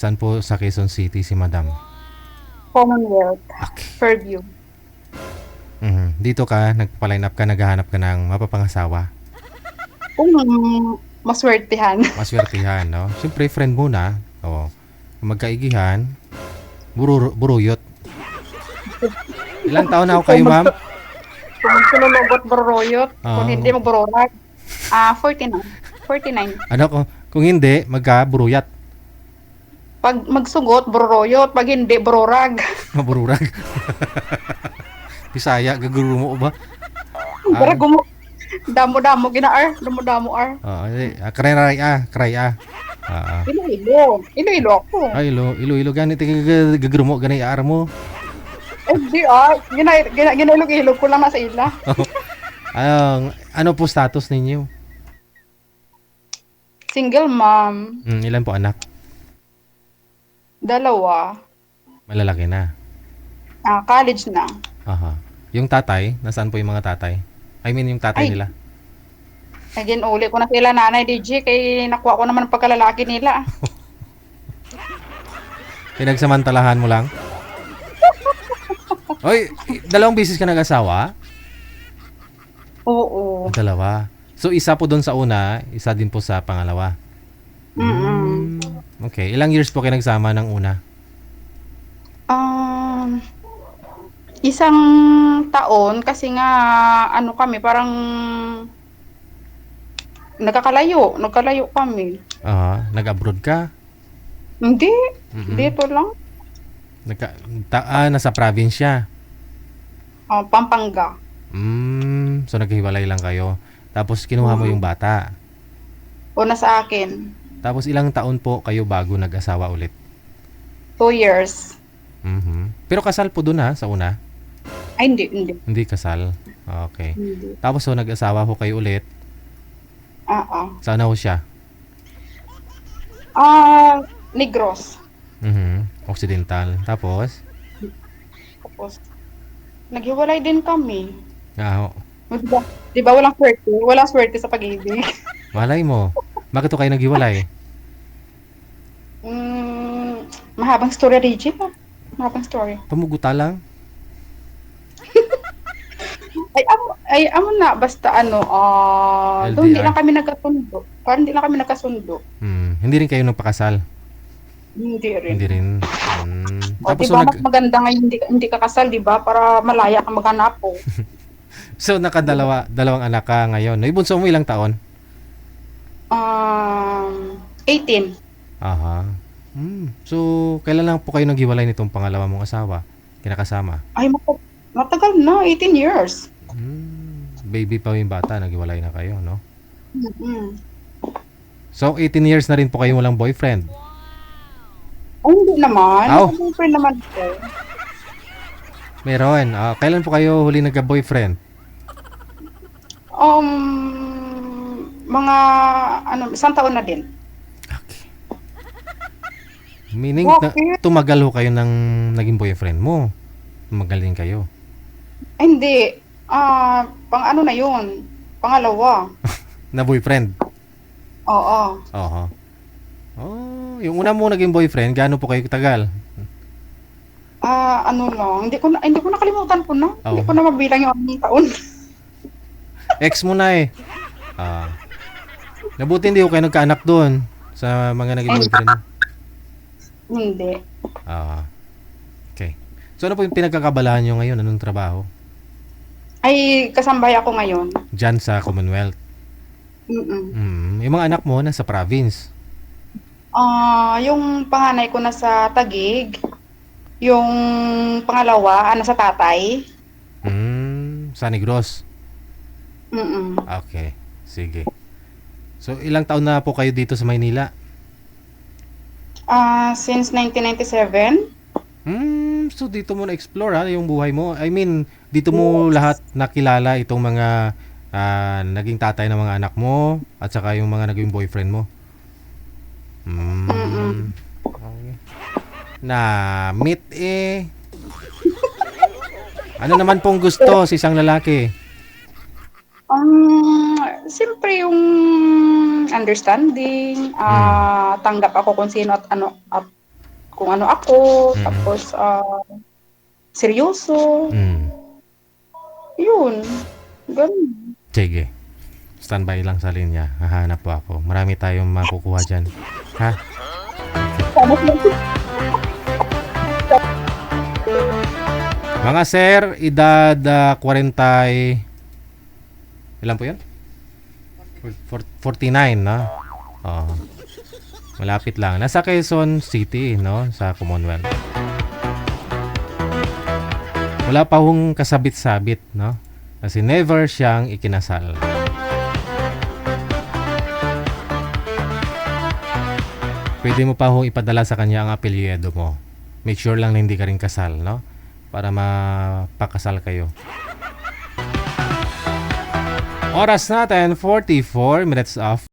Saan po sa Quezon City si Madam? Commonwealth, Okay. Fairview. Dito ka, nagpa-line up ka, naghahanap ka ng mapapangasawa. Kung maswertehan. Maswertihan, no? Siyempre, friend muna. O, kung magkaigihan, buruyot. Ilang taon na ako kayo, ma'am? Kung sinulubot boroyot, kung Oo. hindi magbororag. 49. 49. Ano, kung hindi, magka-buruyat. Pag magsugot, bororoyot. Pag hindi, bororag. Mabururag. Bisaya, gaguro mo ba? Pero damo-damo ginaar. Damo-damo ar. Kray Iloilo. Iloilo ako. Ay, ilo ganit, gaguro mo, ganay aar mo. Hindi Ginailog-ilog ko lang nasa ila. Ano po status ninyo? Single mom. Ilan po anak? 2. Malalaki na. College na. Aha. Yung tatay, nasaan po yung mga tatay? I mean, yung tatay Ay. nila. Again, uli ko na sila nanay DJ kay nakuha ko naman ang pagkalalaki nila. Pinagsamantalahan mo lang? Oy, 2 beses ka nag-asawa? Oo. Dalawa. So, isa po doon sa una, isa din po sa pangalawa. Okay. Ilang years po kayo nagsama ng una? Isang taon kasi nga ano kami parang nagkalayo kami. Nag-abroad ka? Hindi, Mm-mm. dito lang. Nasa probinsya. Pampanga. So, naghiwalay lang kayo. Tapos, kinuha mo yung bata. Una sa akin, Tapos, ilang taon po kayo bago nag-asawa ulit? 2 years. Pero kasal po doon sa una? Ay, hindi. Hindi kasal. Okay. Hindi. Tapos, so, nag-asawa ho kayo ulit. Sana ho siya? Negros. Occidental. Tapos, Tapos, naghiwalay din kami. ho. Di ba walang swerte? Walang swerte sa pag-ibig. Malay mo. Bakit ho kayo naghiwalay? Mahabang story, Reggie. Mahabang story. Pumuguta lang? Amo na, basta doon hindi LDR. lang kami nagkasundo. Parang hindi lang kami nagkasundo. Hindi rin kayo nagpakasal? Hindi rin. Hindi rin. Tapos, Diba mas maganda ngayon hindi ka kasal, diba? Para malaya ka maghanap po. so, dalawang anak ka ngayon. Ibunso mo ilang taon? 18. Aha. So, kailan lang po kayo naghiwalay nitong pangalawa mong asawa? Kinakasama? Ay, matagal na, 18 years. Baby pa yung bata, naghiwalay na kayo, no? So, 18 years na rin po kayo walang boyfriend? Hindi naman. Aw. Boyfriend naman po. Meron. Kailan po kayo huli nagka-boyfriend? Mga, isang taon na din. Okay. Meaning, Bakit? tumagal ho kayo ng naging boyfriend mo. Tumagal din kayo. Ay, hindi. Pang ano na yun? Pangalawa. Na boyfriend? Oo. Oo. Yung una mo naging boyfriend, gaano po kayo tagal? Ano lang, hindi ko nakalimutan po na. Hindi Oo. ko na mabilang yung anong taon. Ex mo na eh. Nabuti hindi ko kayo nagkaanak doon sa mga naging boyfriend mo. Hindi. Okay. So ano po yung pinagkakabalahan nyo ngayon? Anong trabaho? Ay, kasambay ako ngayon. Diyan sa Commonwealth. Yung mga anak mo nasa province. Yung panganay ko nasa Taguig. Yung pangalawa, nasa Tatay. Sa Negros. Okay. Sige. So ilang taon na po kayo dito sa Maynila? Since 1997. So dito mo na-explore yung buhay mo. I mean, dito mo lahat nakilala itong mga naging tatay ng mga anak mo at saka yung mga naging boyfriend mo. Okay. Na-meet Ano naman pong gusto sa isang lalaki? Siyempre yung understanding, tanggap ako kung sino at ano, at kung ano ako, Mm. tapos seryoso. Mm. Yun. Ganun. Sige. Standby lang sa linya. Hahanap po ako. Marami tayong makukuha dyan. Ha? Mga sir, edad 40... Ilan po yun? 49, no? Oo. Malapit lang. Nasa Quezon City, no? Sa Commonwealth. Wala pa hong kasabit-sabit, no? Kasi never siyang ikinasal. Pwede mo pa hong ipadala sa kanya ang apelyido mo. Make sure lang na hindi ka rin kasal, no? Para mapakasal kayo. Oras natin, 44 minutes off.